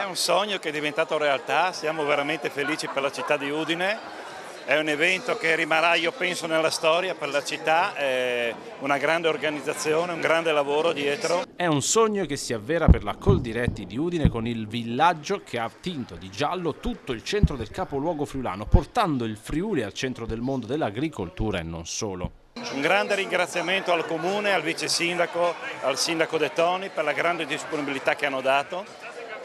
un sogno che è diventato realtà, siamo veramente felici per la città di Udine. È un evento che rimarrà, io penso, nella storia per la città, è una grande organizzazione, un grande lavoro dietro. È un sogno che si avvera per la Coldiretti di Udine con il villaggio che ha tinto di giallo tutto il centro del capoluogo friulano, portando il Friuli al centro del mondo dell'agricoltura e non solo. Un grande ringraziamento al Comune, al Vice Sindaco, al Sindaco De Toni per la grande disponibilità che hanno dato.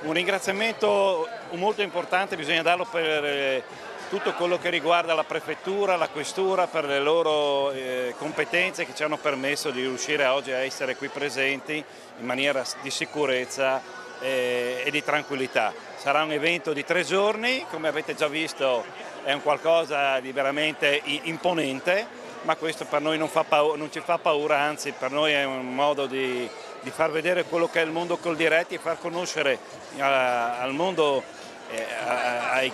Un ringraziamento molto importante bisogna darlo per tutto quello che riguarda la Prefettura, la Questura, per le loro competenze che ci hanno permesso di riuscire oggi a essere qui presenti in maniera di sicurezza e di tranquillità. Sarà un evento di 3 giorni, come avete già visto è un qualcosa di veramente imponente, ma questo per noi non ci fa paura, anzi per noi è un modo di far vedere quello che è il mondo Coldiretti e far conoscere al mondo,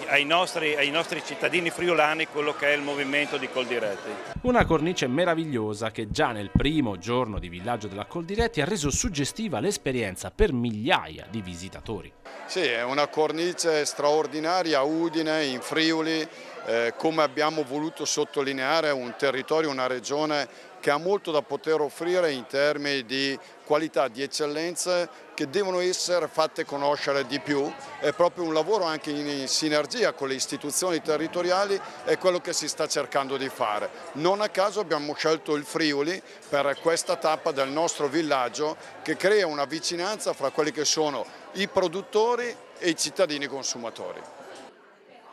ai nostri cittadini friulani quello che è il movimento di Coldiretti. Una cornice meravigliosa che già nel primo giorno di villaggio della Coldiretti ha reso suggestiva l'esperienza per migliaia di visitatori. Sì, è una cornice straordinaria a Udine, in Friuli, come abbiamo voluto sottolineare, un territorio, una regione che ha molto da poter offrire in termini di qualità, di eccellenze che devono essere fatte conoscere di più. È proprio un lavoro anche in sinergia con le istituzioni territoriali, è quello che si sta cercando di fare. Non a caso abbiamo scelto il Friuli per questa tappa del nostro villaggio che crea una vicinanza fra quelli che sono i produttori e i cittadini consumatori.